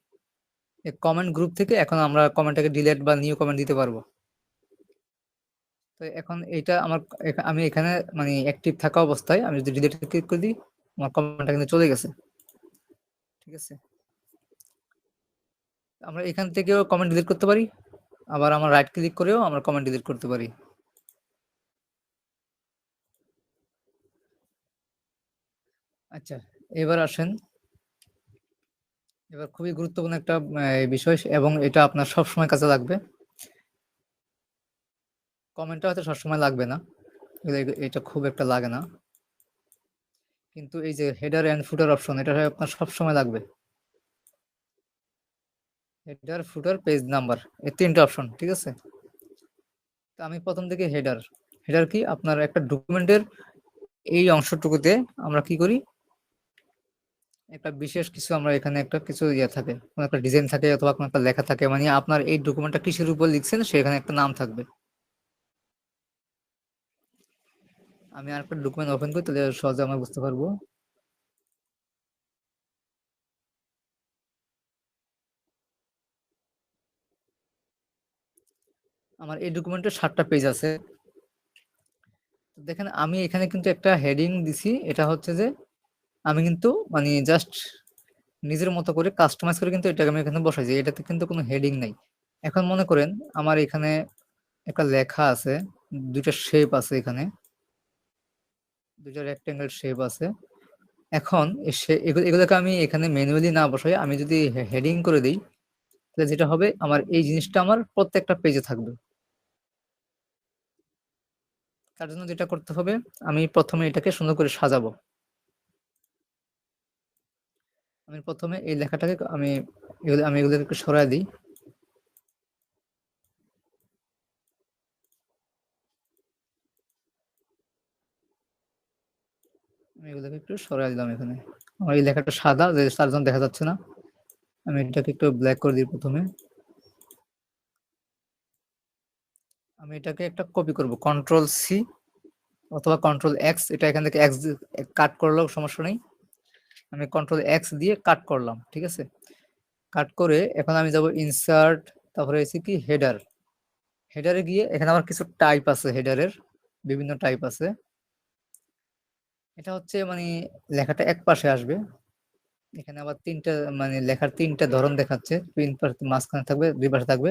এই কমেন্ট গ্রুপ থেকে এখন আমরা কমেন্টটাকে ডিলিট বা নিউ কমেন্ট দিতে পারবো। তো এখন এটা আমার আমি এখানে মানে অ্যাক্টিভ থাকা অবস্থায় আমি যদি ডিলিট ক্লিক করে দিই, আমার কমেন্টটা কিন্তু চলে গেছে। ঠিক আছে, আমরা এখান থেকেও কমেন্ট ডিলিট করতে পারি, আবার আমরা রাইট ক্লিক করেও আমরা কমেন্ট ডিলিট করতে পারি। আচ্ছা, এবার আসেন, এবার খুবই গুরুত্বপূর্ণ একটা বিষয়, এবং এটা আপনার সব সময় কাজে লাগবে। কমেন্টটা হয়তো সবসময় লাগবে না, এটা খুব একটা লাগে না, কিন্তু এই যে হেডার এন্ড ফুটার অপশন, এটা আপনার সব সময় লাগবে। হেডার, ফুটার, পেজ নাম্বার, এই তিনটা অপশন। ঠিক আছে, তো আমি প্রথম থেকে হেডার। হেডার কি, আপনার একটা ডকুমেন্টের এই অংশটুকুতে আমরা কি করি, একটা বিশেষ কিছু আমরা এখানে একটা কিছু ইয়ে থাকে, কোনো একটা ডিজাইন থাকে অথবা কোনো একটা লেখা থাকে, মানে আপনার এই ডকুমেন্টটা কিসের উপর লিখছেন সেখানে একটা নাম থাকবে। আমি আরেকটা ডকুমেন্ট ওপেন করি, তাহলে সহজে আমরা বুঝতে পারবো। আমার এই ডকুমেন্টে 7টা পেজ আছে। দেখেন আমি এখানে কিন্তু একটা হেডিং দিছি, এটা হচ্ছে যে আমি কিন্তু মানে জাস্ট নিজের মতো করে কাস্টমাইজ করে কিন্তু এটাকে আমি এখানে বসাইছি, এটাতে কিন্তু কোনো হেডিং নাই। এখন মনে করেন আমার এখানে একটা লেখা আছে, দুইটা শেপ আছে এখানে, দুইটা রেক্টেঙ্গেল শেপ আছে। এখন এগুলোকে আমি এখানে ম্যানুয়ালি না বসাই, আমি যদি হেডিং করে দিই, তাহলে যেটা হবে আমার এই জিনিসটা আমার প্রত্যেকটা পেজে থাকবে। তার জন্য যেটা করতে হবে, আমি প্রথমে এটাকে সুন্দর করে সাজাবো। আমি প্রথমে এই লেখাটাকে আমি এগুলোকে একটু সরায় দিই। আমি এগুলোকে একটু সরায় দিলাম এখানে। আমার এই লেখাটা সাদা, যে তার জন্য দেখা যাচ্ছে না। আমি এটাকে একটু ব্ল্যাক করে দিই প্রথমে। আমি এটাকে একটা কপি করব, কন্ট্রোল সি অথবা কন্ট্রোল এক্স, এটা এখান থেকে এক্স কাট করলেও সমস্যা নেই। আমি কন্ট্রোল এক্স দিয়ে কাট করলাম, ঠিক আছে। কাট করে এখন আমি যাব ইনসার্ট, তারপরে এসে কি হেডার। হেডারে গিয়ে এখানে আমার কিছু টাইপ আছে, হেডারের বিভিন্ন টাইপ আছে। এটা হচ্ছে মানে লেখাটা এক পাশে আসবে, এখানে আবার তিনটা মানে লেখার তিনটা ধরন দেখাচ্ছে, তিন পাশে মাঝখানে থাকবে, দুই পাশে থাকবে।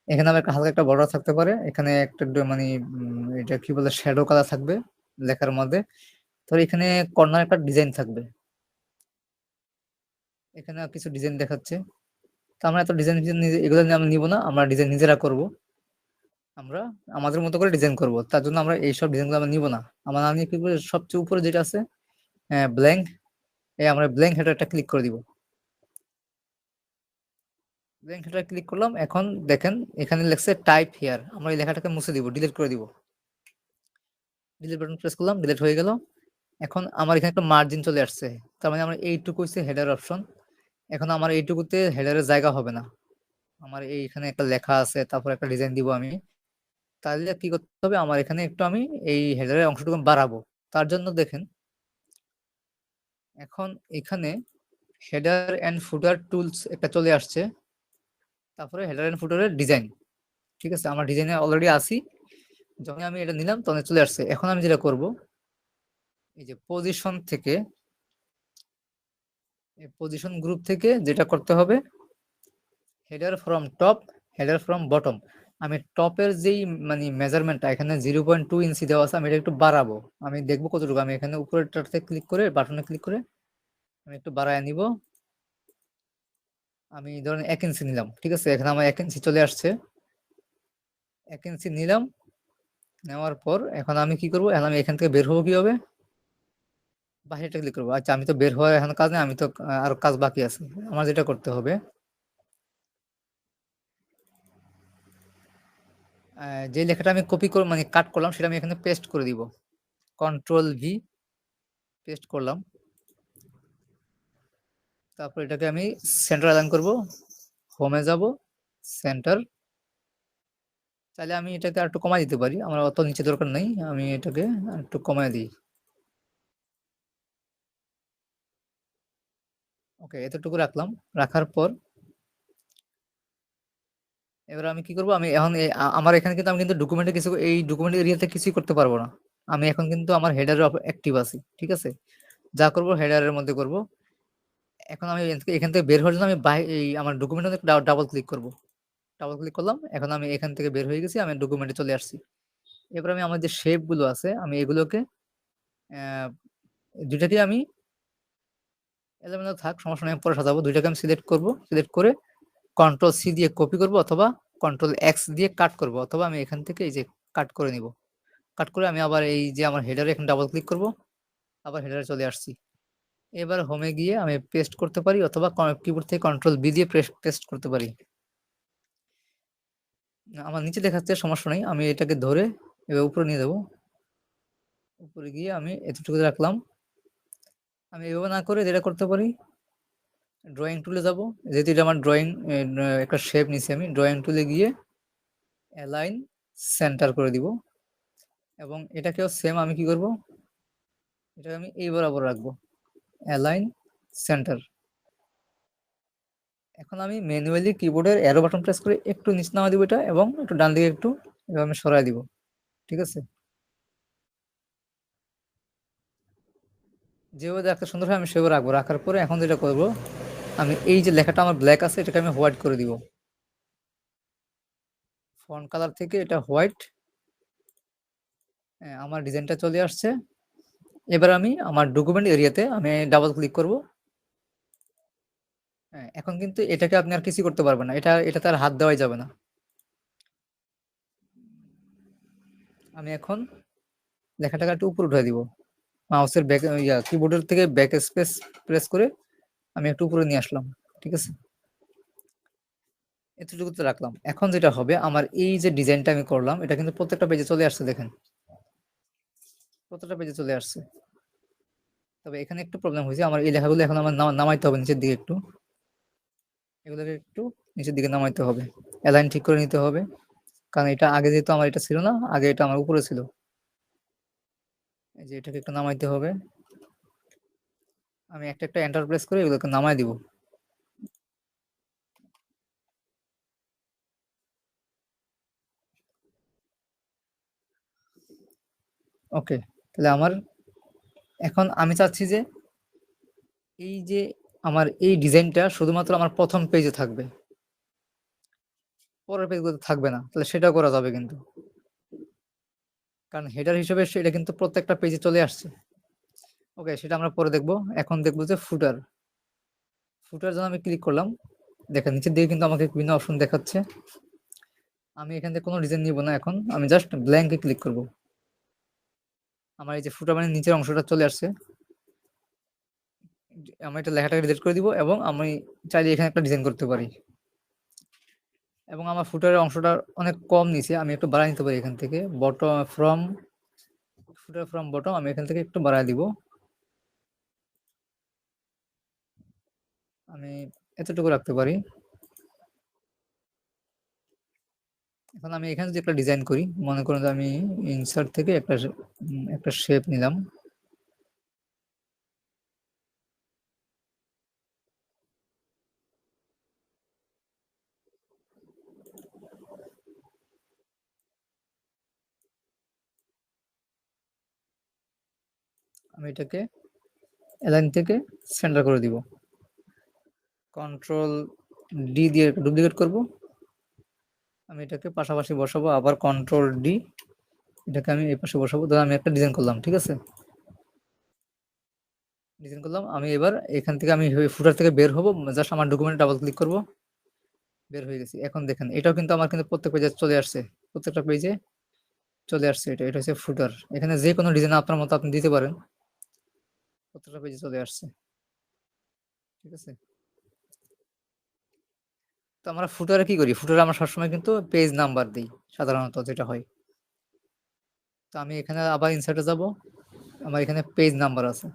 এখানে আবার একটা হালকা একটা বর্ডার থাকতে পারে, এখানে একটা মানে এটা কি বলে শ্যাডো কালার থাকবে লেখার মধ্যে। তো এখানে কর্নার একটা ডিজাইন থাকবে, এখানে কিছু ডিজাইন দেখাচ্ছে। তো আমরা এত ডিজাইন এগুলো নিয়ে আমরা নিব না, আমরা ডিজাইন নিজেরা করব। আমরা আমাদের মতো করে ডিজাইন করব, তার জন্য আমরা এইসব ডিজাইনগুলো আমরা নিব না। আমরা না নিয়ে কি করবো, সবচেয়ে উপরে যেটা আছে ব্ল্যাঙ্ক, এই আমরা ব্ল্যাঙ্ক হেডারটা ক্লিক করে দিব। ব্ল্যাঙ্ক হেডার ক্লিক করলাম, এখন দেখেন এখানে লেখছে টাইপ হিয়ার, আমরা এই লেখাটাকে মুছে দিব, ডিলিট করে দিব। ডিলিট বাটন প্রেস করলাম, ডিলিট হয়ে গেল। এখন আমার এখানে একটা মার্জিন চলে আসছে, তার মানে আমার এইটুকু হচ্ছে হেডার অপশন। এখন আমার এইটুকুতে হেডারের জায়গা হবে না, আমার এইখানে একটা লেখা আছে, তারপর একটা ডিজাইন দিব আমি। তাহলে কি করতে হবে, আমার এখানে একটু আমি এই হেডারের অংশটুকু বাড়াবো। তার জন্য দেখেন এখন এখানে হেডার এন্ড ফুটার টুলস একটা চলে আসছে, তারপরে হেডার এন্ড ফুটারের ডিজাইন, ঠিক আছে। আমার ডিজাইনে অলরেডি আসি, যখন আমি এটা নিলাম তখন চলে আসছে। এখন আমি যেটা করব, এই যে পজিশন থেকে, এই পজিশন গ্রুপ থেকে যেটা করতে হবে, header from top, header from bottom. আমি টপের যেই মানে মেজারমেন্টটা এখানে 0.2 ইঞ্চি দেওয়া আছে, আমি এটা একটু বাড়াবো। আমি দেখবো কতটুকু, আমি এখানে উপরেরটাতে ক্লিক করে, বাটনে ক্লিক করে আমি একটু বাড়ায় নিব। আমি ধরেন 1 ইঞ্চি নিলাম, ঠিক আছে, এখানে আমার 1 ইঞ্চি চলে আসছে। 1 ইঞ্চি নিলাম, নেওয়ার পর এখন আমি কি করবো, এখন আমি এখান থেকে বের হবো কিভাবে, বাইরেটা ক্লিক করবো। আচ্ছা, আমি তো বের হওয়ার এখন কাজ নেই, আমি তো আরো কাজ বাকি আছে। আমার যেটা করতে হবে, যে লেখাটা আমি কপি করে মানে কাট করলাম, সেটা আমি এখানে পেস্ট করে দিব। কন্ট্রোল ভি, পেস্ট করলাম। তারপর এটাকে আমি সেন্টার অ্যালাইন করব, হোমে যাব, সেন্টার। চাইলে আমি এটাকে আর একটু কমাই দিতে পারি, আমার অত নিচে দরকার নেই, আমি এটাকে একটু কমায় দিই। ওকে, এতটুকু রাখলাম। রাখার পর এবার আমি কি করব, আমি এখন আমার এখানে কিন্তু আমি কিন্তু ডকুমেন্টে কিছু, এই ডকুমেন্ট এরিয়াতে কিছুই করতে পারবো না। আমি এখন কিন্তু আমার হেডারে অ্যাক্টিভ আছি, ঠিক আছে। যা করব হেডারের মধ্যে করব। এখন আমি এখান থেকে বের হওয়ার জন্য আমি এই আমার ডকুমেন্টে ডাবল ক্লিক করব। ডাবল ক্লিক করলাম, এখন আমি এখান থেকে বের হয়ে গেছি, আমি ডকুমেন্টে চলে আসছি। এবার আমি আমার যে শেপ গুলো আছে, আমি এগুলোকে দুইটাকে আমি এলোমেলো থাক, সমস্যা নেই, আমি পরে সাজাবো। দুইটাকে আমি সিলেক্ট করব, সিলেক্ট করে কন্ট্রোল সি দিয়ে কপি করব, অথবা কন্ট্রোল এক্স দিয়ে কাট করব, অথবা আমি এখান থেকে এই যে কাট করে নিব। কাট করে আমি আবার এই যে আমার হেডারে এখানে ডাবল ক্লিক করব, আবার হেডারে চলে আসছি। এবার হোমে গিয়ে আমি পেস্ট করতে পারি, অথবা কিবোর্ড থেকে কন্ট্রোল বি দিয়ে পেস্ট করতে পারি। আমার নিচে দেখাচ্ছে, সমস্যা নেই, আমি এটাকে ধরে এবার উপরে নিয়ে যাবো। উপরে গিয়ে আমি এতটুকু রাখলাম। আমি এভাবে না করে যেটা করতে পারি, ড্রয়িং টুলে যাব, যেহেতু এটা আমার ড্রয়িং একটা শেপ নিছি, আমি ড্রয়িং টুলে গিয়ে অ্যালাইন সেন্টার করে দিব। এবং এটাকেও সেম আমি কি করব, এটাকে আমি এই বরাবর রাখবো, অ্যালাইন সেন্টার। এখন আমি ম্যানুয়ালি কিবোর্ডের অ্যারো বাটন প্রেস করে একটু নিচ নামা দিব এটা, এবং একটু ডান দিকে একটু এভাবে আমি সরাই দিব। ঠিক আছে, যেভাবে দেখতে সুন্দর হয় আমি সেভাবে রাখবো। রাখার পরে এখন যেটা করব, আমি এই যে লেখাটা আমার ব্ল্যাক আছে এটাকে আমি হোয়াইট করে দিব। ফন্ট কালার থেকে এটা হোয়াইট। আমার ডিজাইনটা চলে আসছে। এবার আমি আমার ডকুমেন্ট এরিয়াতে আমি ডাবল ক্লিক করব। হ্যাঁ, এখন কিন্তু এটাকে আপনি আর কিছু করতে পারবেন না, এটাতে আর হাত দেওয়াই যাবে না। আমি এখন লেখাটাকে একটু উপরে উঠাই দিব, মাউসের ব্যাক কিবোর্ডের থেকে ব্যাক স্পেস প্রেস করে আমি একটু উপরে নিয়ে আসলাম। ঠিক আছে, এতটুকুতে রাখলাম। এখন যেটা হবে, আমার এই যে ডিজাইনটা আমি করলাম এটা কিন্তু প্রত্যেকটা পেজে চলে আসছে, দেখেন প্রত্যেকটা পেজে চলে আসছে। তবে এখানে একটু প্রবলেম হয়েছে, আমার এই লেখাগুলো এখন আমার নামাইতে হবে নিচের দিকে একটু, এগুলোকে একটু নিচের দিকে নামাইতে হবে, অ্যালাইন ঠিক করে নিতে হবে। কারণ এটা আগে যেহেতু আমার এটা ছিল না, আগে এটা আমার উপরে ছিল। এই যে এটাকে একটু নামাইতে হবে। আমি একটা একটা এন্টার প্রেস করে এগুলোকে নামাই দিব। ওকে, তাহলে আমার এখন আমি চাচ্ছি যে এই যে আমার এই ডিজাইনটা শুধুমাত্র আমার প্রথম পেজে থাকবে, পরের পেজগুলোতে থাকবে না। তাহলে সেটা করা যাবে কিন্তু, কারণ হেডার হিসেবে এটা কিন্তু প্রত্যেকটা পেজে চলে আসছে। ওকে, সেটা আমরা পরে দেখবো। এখন দেখবো যে ফুটার। ফুটার জন্য আমি ক্লিক করলাম, দেখেন নিচের দিকে কিন্তু আমাকে বিভিন্ন অপশন দেখাচ্ছে। আমি এখান থেকে কোনো ডিজাইন নিব না, এখন আমি জাস্ট ব্ল্যাঙ্কে ক্লিক করব। আমার এই যে ফুটার মানে নিচের অংশটা চলে আসছে। আমি এটা লেখাটাকে ডিলিট করে দিব, এবং আমি চাইলে এখানে একটা ডিজাইন করতে পারি। এবং আমার ফুটারের অংশটা অনেক কম নিচে, আমি একটু বাড়াই নিতে পারি এখান থেকে। Bottom from footer from bottom আমি এখান থেকে একটু বাড়ায় দিব। আমি এতটুকু রাখতে পারি। এখন আমি এখানে যদি একটা ডিজাইন করি, মনে করেন যে আমি ইনসার্ট থেকে একটা শেপ নিলাম। আমি এটাকে অ্যালাইন থেকে সেন্টার করে দিব। কন্ট্রোল ডি দিয়ে ডুপ্লিকেট করব। আমি এটাকে পাশাপাশি বসাবো, আবার কন্ট্রোল ডি, এটাকে আমি এই পাশে বসাবো। ধর আমি একটা ডিজাইন করলাম, ঠিক আছে, ডিজাইন করলাম। আমি এবার এখান থেকে আমি ফুটার থেকে বের হবো, জাস্ট আমার ডকুমেন্টে ডাবল ক্লিক করব, বের হয়ে গেছি। এখন দেখেন এটাও কিন্তু আমার কিন্তু প্রত্যেক পেজে চলে আসছে, প্রত্যেকটা পেজে চলে আসছে। এটা হচ্ছে ফুটার। এখানে যে কোনো ডিজাইন আপনার মতো আপনি দিতে পারেন, প্রত্যেকটা পেজে চলে আসছে। ঠিক আছে, তো আমরা ফুটারে কি করি, ফুটারে আমরা সবসময় কিন্তু পেজ নাম্বার দিই সাধারণত যেটা হয়। তো আমি এখানে আবার ইনসার্টে যাব, আমার এখানে পেজ নাম্বার আছে।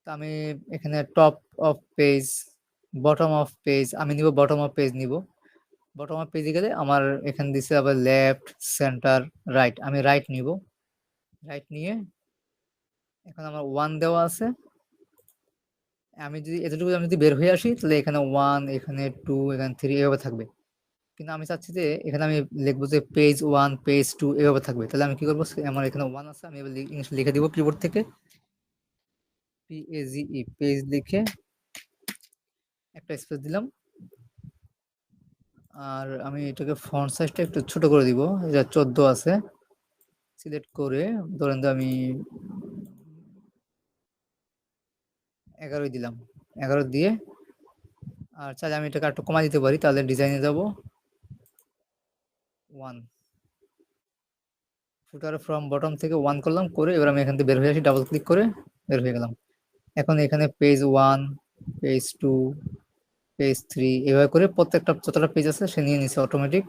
তো আমি এখানে top of page, bottom of page, আমি নিব বটম অফ পেজ নিব। বটম অফ পেজে গেলে আমার এখানে দিছে আবার লেফট, সেন্টার, রাইট, আমি রাইট নিব। রাইট নিয়ে এখন আমার ওয়ান দেওয়া আছে। আমি যদি এতটুকু আমি যদি বের হয়ে আসি, তাহলে এখানে ওয়ান, এখানে টু, এখানে থ্রি এভাবে থাকবে। কিন্তু আমি চাচ্ছি যে এখানে আমি লিখবো যে পেজ ওয়ান, পেজ টু এভাবে থাকবে। তাহলে আমি কি করবো, আমার এখানে ওয়ান আছে, আমি এবার ইংলিশ লিখে দিব কিবোর্ড থেকে, PAGE, পেজ লিখে একটা স্পেস দিলাম। আর আমি এটাকে ফন্ট সাইজটা একটু ছোট করে দিব, এটা 14 আছে। সিলেক্ট করে ধরেন যে আমি 11 দিলাম, 11 দিয়ে, আর চাইলে আমি এটাকে একটু কমা দিতে পারি। তাহলে ডিজাইনে যাব, ওয়ান, ফুটার ফ্রম বটম থেকে ওয়ান করলাম, করে এবার আমি এখান থেকে বের হয়ে আসি, ডাবল ক্লিক করে বের হয়ে গেলাম। এখন এখানে page one, page two, page three এভাবে করে প্রত্যেকটা যতটা পেজ আছে সে নিয়ে নিছে অটোমেটিক।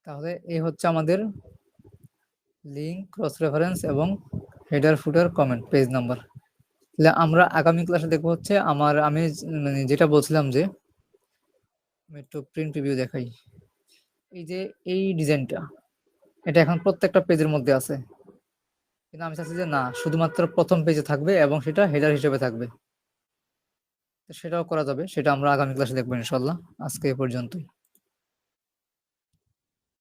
তাহলে এই হচ্ছে আমাদের লিঙ্ক, ক্রস রেফারেন্স এবং হেডার, ফুটার, কমেন্ট, পেজ নাম্বার। তাহলে আমরা আগামী ক্লাসে দেখবো হচ্ছে আমি মানে যেটা বলছিলাম যে, আমি একটু প্রিন্ট প্রিভিউ দেখাই। এই যে এই ডিজাইনটা, এটা এখন প্রত্যেকটা পেজের মধ্যে আছে, কিন্তু আমি চাচ্ছি যে না, শুধুমাত্র প্রথম পেজে থাকবে এবং সেটা হেডার হিসেবে থাকবে। তো সেটাও করা যাবে, সেটা আমরা আগামী ক্লাসে দেখবো ইনশাল্লাহ। আজকে এ পর্যন্তই।